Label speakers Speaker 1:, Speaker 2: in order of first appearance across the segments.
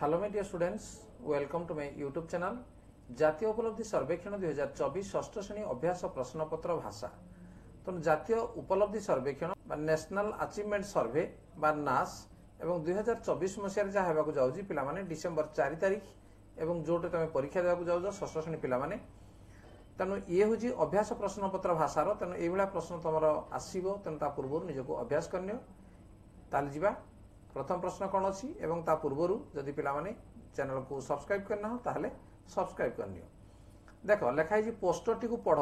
Speaker 1: Hello my dear students, welcome to my YouTube channel. জাতীয় উপলব্ধি সর্বেক্ষণ 2024 ষষ্ঠ শ্রেণী অভ্যাস প্রশ্নপত্র ভাষা। তো জাতীয় উপলব্ধি সর্বেক্ষণ বা ন্যাশনাল আচিভমেন্ট সর্ভে বা নাস এবং 2024 মସିହାରେ ଯାହା ହେବାକୁ ଯାଉଛି ପିଲାମାନେ ଡିସେମ୍ବର 4 ତାରିଖ ଏବଂ ଯୋଉଟା ତମେ ପରୀକ୍ଷା ଦେବାକୁ ଯାଉଛ ଷଷ୍ଠ ଶ୍ରେଣୀ ପିଲାମାନେ ତେଣୁ ଇଏ ହେଉଛି ଅଭ୍ୟାସ ପ୍ରଶ୍ନପତ୍ର ଭାଷାର। ତେଣୁ ଏଇଭଳିଆ ପ୍ରଶ୍ନ ତମର ଆସିବ, ତେଣୁ ତା ପୂର୍ବରୁ ନିଜକୁ ଅଭ୍ୟାସ କରିନିଅ। ତାହେଲେ ଯିବା प्रथम प्रश्न कौन अच्छी एवं ता पूर्वर जदि पिलामाने चैनल को सब्सक्राइब करना हो ताहले सब्सक्राइब करनियो। देखो लिखाई पोस्टर टी को पढ़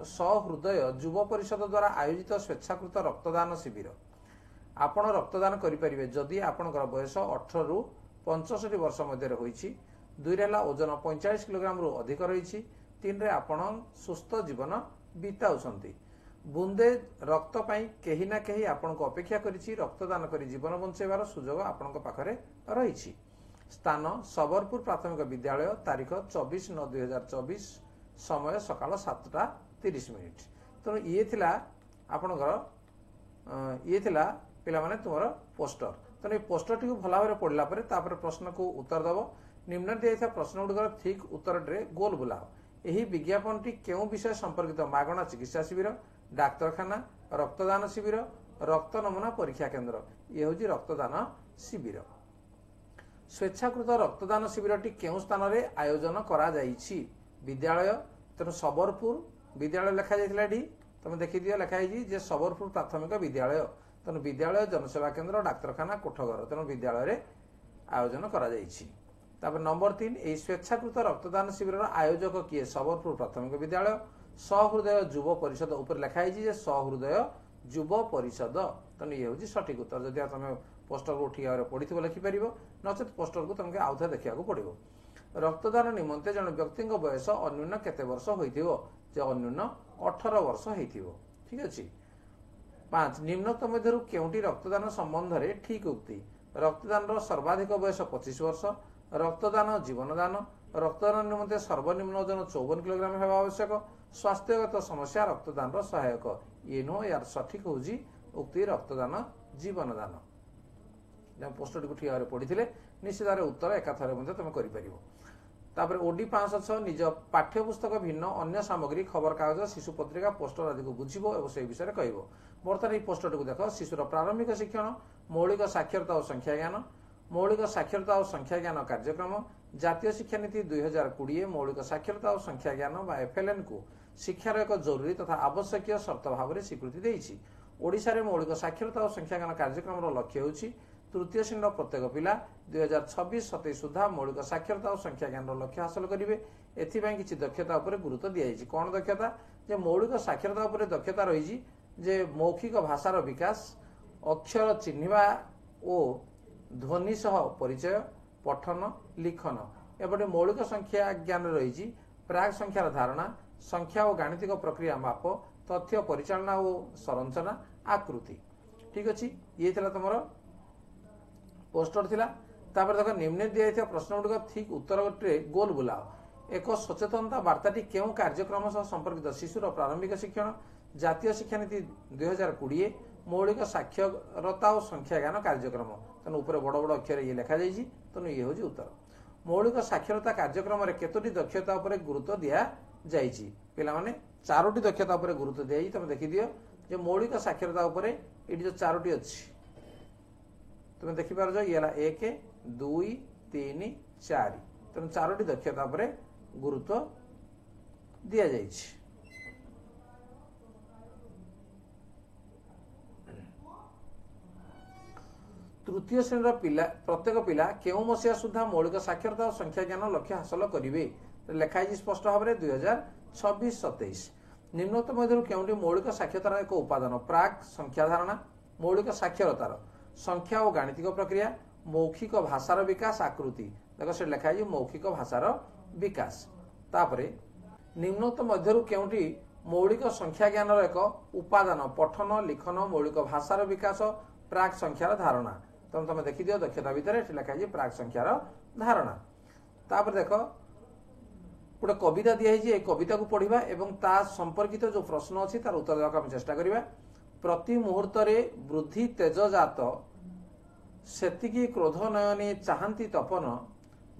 Speaker 1: सहृदय युव परिषद द्वारा आयोजित स्वेच्छाकृत रक्तदान शिविर। आपण रक्तदान करिपारिबे जदि आपणकर बयस 18 रु 65 वर्ष मध्य होईछि, 2 रे ओजन 45 किलोग्राम रु अधिक रहिछि, 3 रे आपण सुस्थ जीवन बिताउछंती। बुंदे रक्त पाई केही ना केही आपण को अपेक्षा करिछि, रक्तदान करी जीवन बंचेबार सुजोग आपण को पाखरे रहिछि। स्थान सबरपुर प्राथमिक विद्यालय, तारीख 24/9/2024, समय सकाळ 7:30। तो ये थिला आपणकर ये थिला पिला माने तुमरो पोस्टर। तो ये पोस्टर टी को भला भाबरे पढला परे तापर प्रश्न को उत्तर दबो। निम्न दिया प्रश्न गुडकर ठीक उत्तर रे गोल बुलाओ। एही विज्ञापन टी केउ विषय संपर्कित मागणा चिकित्सा शिविर, डाक्तरखाना, रक्तदान शिविर, रक्त नमूना परीक्षा केन्द्र, ये हूँ रक्तदान शिविर। स्वेच्छाकृत रक्तदान शिविर टी केउ स्थान रे आयोजन करा जाइछि? विद्यालय, तेणु सबरपुर विद्यालय लिखा जाइथिला डी तुम देखि दियो लिखा जाइछि जे सबरपुर प्राथमिक विद्यालय। तेणु विद्यालय, जनसेवा केन्द्र, डाक्तरखाना, कोठघर, तेणु विद्यालय रे आयोजन करा जाइछि। तापर नंबर 3 ए स्वेच्छाकृत रक्तदान शिविर आयोजक किए? सबरपुर प्राथमिक विद्यालय। सहृदय युव परिषद ऊपर लिखाई जे सहृदय युव परिषद। तेणु ये हूँ सठिक उत्तर। जदि तुम पोस्टर को ठीक भाव पढ़ी लिखिपर, नचेत पोस्टर को तुमको आउ थे देखा पड़ो। रक्तदान निमंते जन व्यक्ति बयस अन्यून केते वर्ष होइथिबो? जे अन्यून 18 वर्ष होइथिबो। ठीक अछि। 5 निम्नतम मध्यरु केउटी रक्तदान संबंध रे ठीक उक्ति? रक्तदान सर्वाधिक बयस 25 वर्ष, रक्तदान जीवनदान, रक्तदान निमंते सर्वनिम्न ओजन 54 किलोग्राम हेबा आवश्यक, स्वास्थ्यगत समस्या रक्तदान सहायक। ये नो यार सठिक हूँ उक्ति रक्तदान जीवनदान। पोस्टर को ठीक भाव पढ़ी निश्चित भाव उत्तर एकाथर तुम कर। ओडी 506 निज पाठ्यपुस्तक भिन्न अन्य सामग्री, खबर कागज, शिशु पत्रिका, पोस्टर आदि को बुझिबो एवं से विषय कहब। बर्तमान ये पोस्टर को देख शिशुर प्रारंभिक शिक्षण, मौलिक साक्षरता और संख्या ज्ञान, मौलिक साक्षरता और संख्या ज्ञान कार्यक्रम, जातीय शिक्षा नीति 2020 मौलिक साक्षरता और संख्या ज्ञान बा FLN को शिक्षार एक जरूरी तथा आवश्यक शर्त भाव में स्वीकृति देइछि। ओडिशा रे मौलिक साक्षरता और संख्या ज्ञान कार्यक्रम लक्ष्य होछि तृतीय श्रेणी प्रत्येक पिला 2026-27 सुधा मौलिक साक्षरता और संख्या ज्ञान लक्ष्य हासिल करेंगे। एथिपाई किछि दक्षता उपर गुरुत्व दिया। कौन दक्षता? जे मौलिक साक्षरता उपर दक्षता रही जे मौखिक भाषार विकास, अक्षर चिन्हिबा और ध्वनि सह परिचय, पठन लिखन। एपटे मौलिक संख्या ज्ञान रही प्राग संख्यार धारणा, संख्या और गाणितिक प्रक्रिया माप, तथ्य परिचालना और संरचना, आकृति। ठीक अच्छे। ये थिला तुमर पोस्टर थिला। तापर देख निम्न दिया प्रश्न गुड़िक ठीक उत्तर रे गोल बुलाओ। एक सचेतनता वार्ताटी केउ कार्यक्रम सह संपर्कित? शिशुर प्रारंभिक शिक्षण, जातीय शिक्षा नीति 2020 मौलिक साक्षरता और संख्या ज्ञान कार्यक्रम। तेणु ऊपर बड़ बड़ अक्षर ये लिखा जाइए। तेणु ये हूँ उत्तर। मौलिक साक्षरता कार्यक्रम में केतोटी दक्षता उपर गुरुत्व दिया जाइछि? पिला माने 4टी दक्षता उपर गुरुत्व दिया। तुम देखि दियो जे मौलिक साक्षरता उपर ये जो 4टी अच्छी तुम देखिपार ये 1 2 3 4। तेणु 4टी दक्षता उपर गुरुत्व दिया जाइछि। तृतीय श्रेणी पिला प्रत्येक पिला केउ मसिया सुधा मौलिक साक्षरता और संख्या ज्ञान लक्ष्य हासिल करेंगे? लिखाई स्पष्ट भाव में 2026-27। निम्नतम मध्य केउटी मौलिक साक्षरतार एक उपादान? प्राक संख्या धारणा, मौलिक साक्षरतार संख्या और गाणितिक प्रक्रिया, मौखिक भाषार विकास, आकृति। देख से लिखाई मौखिक भाषार विकास। तापरे निम्नतम मध्य केउटी मौलिक संख्या ज्ञान एक उपादान? पठन लिखन, मौलिक भाषार विकास, प्राक संख्यार धारणा। तुम तुम देखि दियो दक्षता भितर लिखाई प्राक संख्यार धारणा। तापर देख गोटे कविता दिखाई, कविता को पढ़ा एवं ता संपर्कित जो प्रश्न अच्छी तार उत्तर देवाक चेष्टा करिबा। प्रति मुहूर्त वृद्धि तेजजात सेतिकी क्रोध नयने चाहती तपन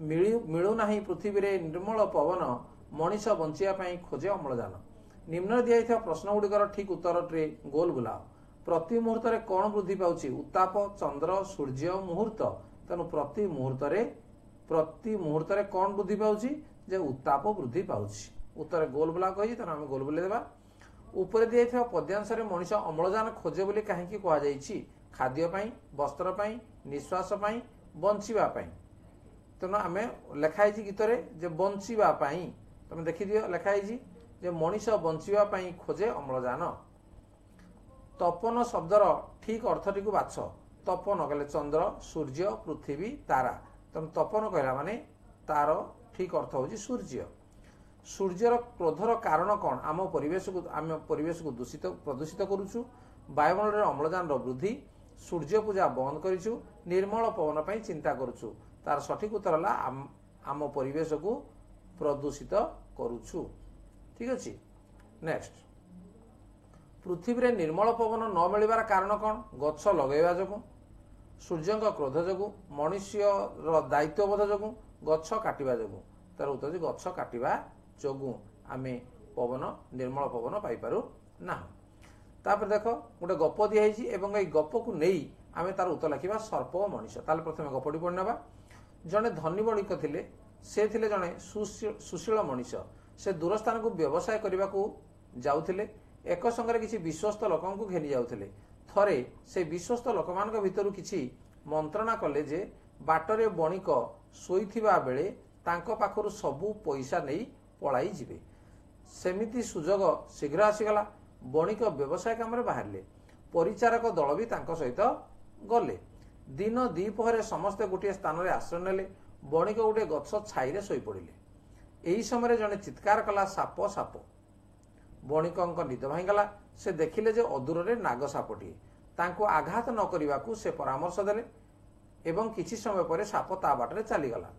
Speaker 1: मिलूना पृथ्वी रे निर्मल पवन मनीष बंचिया खोजे अम्लजान। निम्न दिया प्रश्न गुड़िकर ठीक उत्तर टे गोल बुलाओ। प्रति मुहूर्त रे कौन वृद्धि पाउछि? उत्ताप, चंद्र, सूर्य, मुहूर्त। तेणु प्रति मुहूर्त रे कौन वृद्धि पाउछि? जे उत्ताप वृद्धि पाउछि। उत्तर गोल बुला कही तेणु आम गोल बुले देबा। ऊपर दिया पद्यांश रे मनीष अम्लजान खोजे बोली कहीं कहुछि? खाद्य पाई, वस्त्र पाई, निश्वास पाई, बंचिबा पाई। तेणु आम लेखाई गीत जे बंचिबा पाई। तुम देखिदियो लेखाई जे मनीष बंचिबा पाई खोजे अम्लजान। तपन शब्दर ठीक अर्थटी को बाछ। तपन कहले चंद्र, सूर्य, पृथ्वी, तारा। तेणु तपन कहला माने तार ठीक अर्थ होची सूर्य। सूर्यर क्रोधर कारण कौन? आम परिवेश को प्रदूषित करुचु। वायुमंडल अम्लजान वृद्धि। सूर्य पूजा बंद करिचु। निर्मल पवन पाई चिंता करुचु। तार सठिक उत्तर है आम परिवेश को प्रदूषित करुचु। ठीक अच्छे। नेक्स्ट, पृथ्वी रे निर्मल पवन न मिलवार कारण कौन? गछ लगेवा जोगु, सूर्य क्रोध जोगु, मनुष्य दायित्वबोध जोगु, गछ काटिबा जोगु। तार उत्तर गछ काटिबा जोगु आमे पवन निर्मल पवन पाई पारु ना। तापर देख गोटे गप दिखाई एवं ये गप को नहीं आमे तार उत्तर लिखा सर्प और मनीष। ताले प्रथमे गपटी पढ़ी नेबा। जड़े धनी बणिक थिले, से थिले जड़े सुशील मनीष। से दूर स्थान को व्यवसाय करने को जाउथिले। एक संगे किसी विश्वस्त लोकों को घेनी जाउथिले। थरे से विश्वस्त लोक मान भितर किसी मंत्रणा कले जे बाटरे बणिक शोइथिबा बेले तांको पाखरु सबु पैसा नहीं पलाई जिवे। सेमिति सुजोग शीघ्र आसीगला। बणिक व्यवसाय काम रे बाहरले। परिचारक दल भी तांको सहित गले। दिन दीपहरे समस्ते गोटे स्थान रे आश्रय नेले। बणिक गोटे गछ छाई रे सोई पड़िले। एही समय जने चित्कार कला साप साप। बणिकंक निद भांगला। से देखिले जे अदूर रे नाग सापटी। तांको आघात न करिवाकू से परामर्श देले एवं किछि समय पर साप ता बाटरे चलीगला।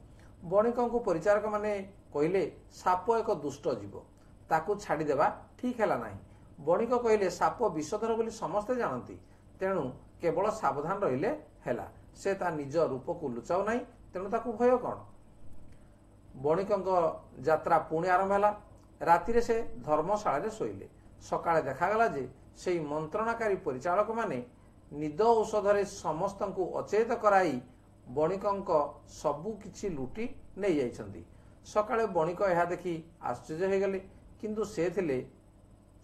Speaker 1: बणिकंकु परिचारक माने कहिले साप एक दुष्ट जीव, ताकू छाड़ी देबा ठीक हैला नाही। बणिक कहिले साप विषधर बोली समस्ते जानती, तेणु केवल सावधान रहिले हैला। से ता निज रूप को लुचाऊ नाही, तेणु ताकू भय कौन। बणिकंक यात्रा पुणी आरंभ हैला। राति रे से धर्मशाला रे शोइले। सकाळे देखागला जे सेई मंत्रणाकारी परिचालक माने निद औषधरे समस्तंकु अचेत कराई बणिकंक सबु किछि लुटी नहीं जाइछंती। सकाळे बणिक यह देखि आश्चर्य हो गले, किंतु से थिले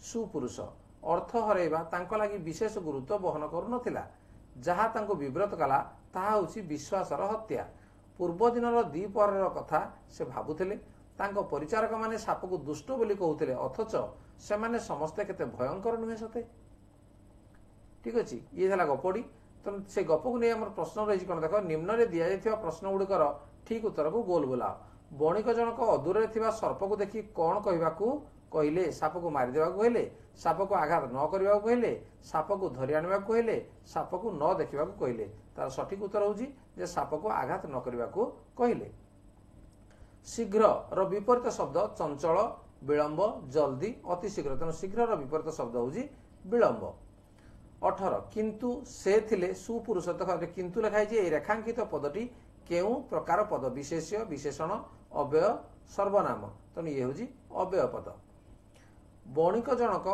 Speaker 1: सुपुरुष। अर्थ हरैबा तांको लागि विशेष गुरुत्व बहन करू नथिला। जहा तांको विव्रत कला ताहा होछि विश्वासर हत्या। पूर्व दिनर दीपहरर कथा से भाबुथिले। तांको परिचारक माने साप को दुष्ट बोली कहउथिले, अथच सेमाने समस्ते केते भयंकर नुहे सते। ठीक अछि। ये हला गपडी। तो से गप को नहीं आम प्रश्न रही कौन देख। निम्न रे दिया जायथिबा प्रश्न गुड़िकर ठीक उत्तर को गोल बुलाओ। बणिक जनक अदूर थिबा सर्प को देखि कौन कहबाकू कहले? साप को मारिदेवा कहले, साप को आघात न करबा कहले, साप को धरि आनिबा कहले, साप को न देखिबा कहले। तार सठिक उत्तर होउछि जे साप को आघात न करबा कहले। शीघ्र र विपरीत शब्द चंचल, विलंब, जल्दी, अति शीघ्र। तेणु शीघ्र र विपरीत शब्द होउछि विलंब। 18 किंतु से थिले सुपुरुष। किंतु लिखाई जे रेखांकित पदटी केउ प्रकार पद? विशेष्य, विशेषण, अव्यय, सर्वनाम। तेणु ये होउछि अव्यय पद। बणिक जनक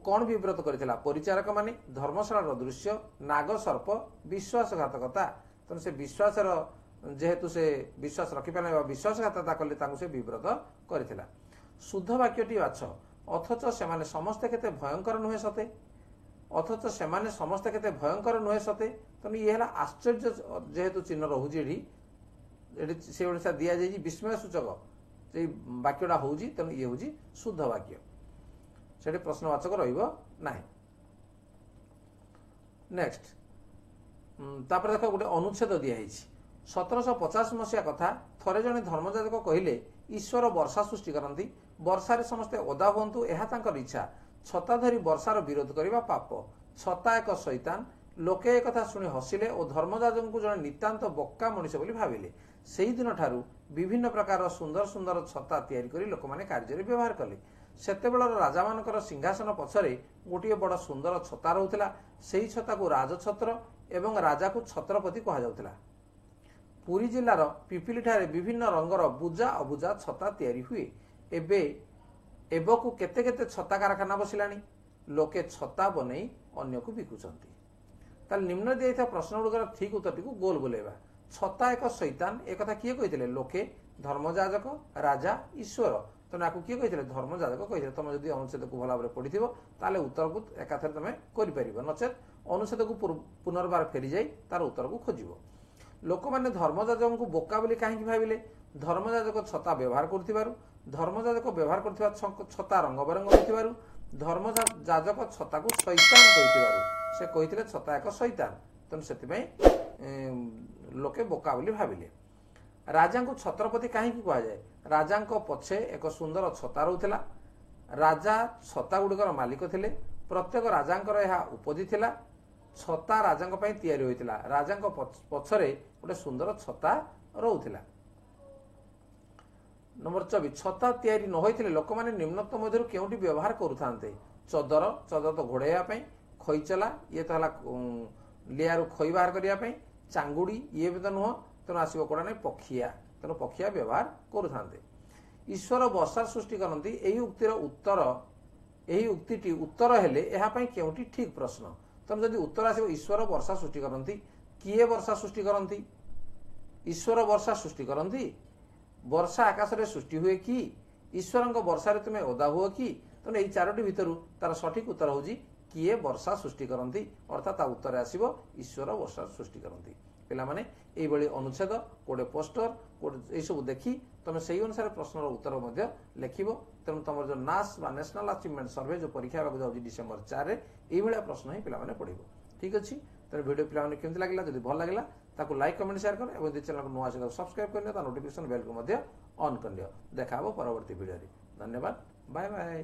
Speaker 1: कौन विव्रत करथिला? परिचारक माने, धर्मशाला दृश्य, नाग सर्प, विश्वासघातकता। तेणु से विश्वासर जेहेतु से विश्वास रखिपारे विश्वासघातकता कले तांको से विव्रत करथिला। शुद्ध वाक्यटी बाछ। अथच सेमाने समस्ते केते भयंकर नुहे सते। अथच सेमाने समस्ते केते भयंकर नुहे सते। तेणु ये हला आश्चर्य जेहेतु चिन्ह रहुछि एठी से ओडिसा दिया जाई विस्मय सूचक जे वाक्यटा होउछि। तेणु ये होउछि शुद्ध वाक्य। सेठी प्रश्नवाचक रहिबो नाही। नेक्स्ट तापर देखो गोटे अनुच्छेद दिया है। 1750 मसीहा कथा। थरे जने धर्मजातक कहिले ईश्वर वर्षा सृष्टि करती। वर्षा रे समस्ते ओदा हुंतु, एहा तांकर इच्छा। छता धरी वर्षार विरोध करबा पाप। छता एक शैतान। लोके एक कथा शुणी हसिले और धर्मजातक को जने नितांत बक्का मनुष्य बोली भाविले। सेही दिन ठारू विभिन्न प्रकार सुंदर सुंदर छता तैयारी करी लोक माने कार्य रे व्यवहार कले। ସେତେବେଳର ରାଜାମାନଙ୍କର ସିଂହାସନ ପଛରେ ଗୋଟିଏ ବଡ଼ ସୁନ୍ଦର ଛତା ରହୁଥିଲା। ସେହି ଛତାକୁ ରାଜଛତ୍ର ଏବଂ ରାଜାକୁ ଛତ୍ରପତି କୁହାଯାଉଥିଲା। ପୁରୀ ଜିଲ୍ଲାର ପିପିଲିଠାରେ ବିଭିନ୍ନ ରଙ୍ଗର ବୁଜା ଅବୁଜା ଛତା ତିଆରି ହୁଏ। ଏବକୁ କେତେ କେତେ ଛତା କାରଖାନା ବସିଲାଣି। ଲୋକେ ଛତା ବନେଇ ଅନ୍ୟକୁ ବିକୁଛନ୍ତି। ତାହେଲେ ନିମ୍ନ ଦିଆଯାଇଥିବା ପ୍ରଶ୍ନଗୁଡ଼ିକର ଠିକ୍ ଉତ୍ତରଟିକୁ ଗୋଲ ବୁଲେଇବା। ଛତା ଏକ ଶୈତାନ, ଏକଥା କିଏ କହିଥିଲେ? ଲୋକେ, ଧର୍ମଯାଜକ, ରାଜା, ଈଶ୍ୱର। ତେଣୁ ଆକୁ କିଏ କହିଥିଲେ? ଧର୍ମଯାଜକ କହିଥିଲେ। ତମେ ଯଦି ଅନୁଚ୍ଛେଦକୁ ଭଲ ଭାବରେ ପଢିଥିବ ତାହେଲେ ଉତ୍ତରକୁ ଏକାଥରେ ତମେ କରିପାରିବ, ନଚେତ୍ ଅନୁଚ୍ଛେଦକୁ ପୁନର୍ବାର ଫେରିଯାଇ ତାର ଉତ୍ତରକୁ ଖୋଜିବ। ଲୋକମାନେ ଧର୍ମଯାଜକଙ୍କୁ ବୋକା ବୋଲି କାହିଁକି ଭାବିଲେ? ଧର୍ମଯାଜକ ଛତା ବ୍ୟବହାର କରୁଥିବାରୁ, ଧର୍ମଯାଜକ ବ୍ୟବହାର କରୁଥିବା ଛତା ରଙ୍ଗବେରଙ୍ଗ ହୋଇଥିବାରୁ, ଧର୍ମଯାଜକ ଛତାକୁ ଶୈତାନ କହିଥିବାରୁ ସେ କହିଥିଲେ ଛତା ଏକ ଶୈତାନ। ତେଣୁ ସେଥିପାଇଁ ଲୋକେ ବୋକା ବୋଲି ଭାବିଲେ। ରାଜାଙ୍କୁ ଛତ୍ରପତି କାହିଁକି କୁହାଯାଏ? ରାଜାଙ୍କ ପଛେ ଏକ ସୁନ୍ଦର ଛତା ରହୁଥିଲା। ରାଜା ଛତା ଗୁଡ଼ିକର ମାଲିକ ଥିଲେ। ପ୍ରତ୍ୟେକ ରାଜାଙ୍କର ଏହା ଉପଜି ଥିଲା। ଛତା ରାଜାଙ୍କ ପାଇଁ ତିଆରି ହୋଇଥିଲା। ରାଜାଙ୍କ ପଛରେ ଗୋଟେ ସୁନ୍ଦର ଛତା ରହୁଥିଲା। ନମ୍ବର 24, ଛତା ତିଆରି ନ ହୋଇଥିଲେ ଲୋକମାନେ ନିମ୍ନୋକ୍ତ ମଧ୍ୟରୁ କେଉଁଟି ବ୍ୟବହାର କରୁଥାନ୍ତେ? ଚଦର ତ ଘୋଡ଼ାଇବା ପାଇଁ, ଖଇଚଲା ଇଏ ତ ହେଲା ଲିଆରୁ ଖଇ ବାହାର କରିବା ପାଇଁ, ଚାଙ୍ଗୁଡ଼ି ଇଏ ବି ତ ନୁହଁ, ତେଣୁ ଆସିବ କୋଉଟା ନାହିଁ? ପକ୍ଷିଆ। ତେଣୁ ପକ୍ଷିଆ ବ୍ୟବହାର କରୁଥାନ୍ତେ। ଈଶ୍ୱର ବର୍ଷା ସୃଷ୍ଟି କରନ୍ତି, ଏହି ଉକ୍ତିଟି ଉତ୍ତର ହେଲେ ଏହା ପାଇଁ କେଉଁଟି ଠିକ୍ ପ୍ରଶ୍ନ? ତେଣୁ ଯଦି ଉତ୍ତର ଆସିବ ଈଶ୍ୱର ବର୍ଷା ସୃଷ୍ଟି କରନ୍ତି, କିଏ ବର୍ଷା ସୃଷ୍ଟି କରନ୍ତି? ଈଶ୍ୱର ବର୍ଷା ସୃଷ୍ଟି କରନ୍ତି। ବର୍ଷା ଆକାଶରେ ସୃଷ୍ଟି ହୁଏ କି? ଈଶ୍ୱରଙ୍କ ବର୍ଷାରେ ତୁମେ ଓଦା ହୁଅ କି? ତେଣୁ ଏଇ ଚାରୋଟି ଭିତରୁ ତାର ସଠିକ୍ ଉତ୍ତର ହେଉଛି କିଏ ବର୍ଷା ସୃଷ୍ଟି କରନ୍ତି, ଅର୍ଥାତ୍ ତା ଉତ୍ତରରେ ଆସିବ ଈଶ୍ୱର ବର୍ଷା ସୃଷ୍ଟି କରନ୍ତି। ପିଲାମାନେ ଏଇଭଳି ଅନୁଚ୍ଛେଦ, ଗୋଟେ ପୋଷ୍ଟର, ଏଇସବୁ ଦେଖି ତମେ ସେଇ ଅନୁସାରେ ପ୍ରଶ୍ନର ଉତ୍ତର ମଧ୍ୟ ଲେଖିବ। ତେଣୁ ତମର ଯେଉଁ ନାସ୍ ବା ନ୍ୟାସନାଲ ଆଚିଭମେଣ୍ଟ ସର୍ଭେ ଯେଉଁ ପରୀକ୍ଷା ହେବାକୁ ଯାଉଛି ଡିସେମ୍ବର 4ରେ, ଏଇଭଳିଆ ପ୍ରଶ୍ନ ହିଁ ପିଲାମାନେ ପଢ଼ିବ। ଠିକ୍ ଅଛି। ତେଣୁ ଭିଡ଼ିଓ ପିଲାମାନେ କେମିତି ଲାଗିଲା? ଯଦି ଭଲ ଲାଗିଲା ତାକୁ ଲାଇକ୍, କମେଣ୍ଟ, ସେୟାର କର ଏବଂ ଯଦି ଚ୍ୟାନେଲକୁ ନୂଆ ଆସିଲେ ସବସ୍କ୍ରାଇବ୍ କରିନିଅ, ତା ନୋଟିଫିକେସନ ବେଲକୁ ମଧ୍ୟ ଅନ୍ କରିନିଅ। ଦେଖା ହେବ ପରବର୍ତ୍ତୀ ଭିଡ଼ିଓରେ। ଧନ୍ୟବାଦ। Bye bye.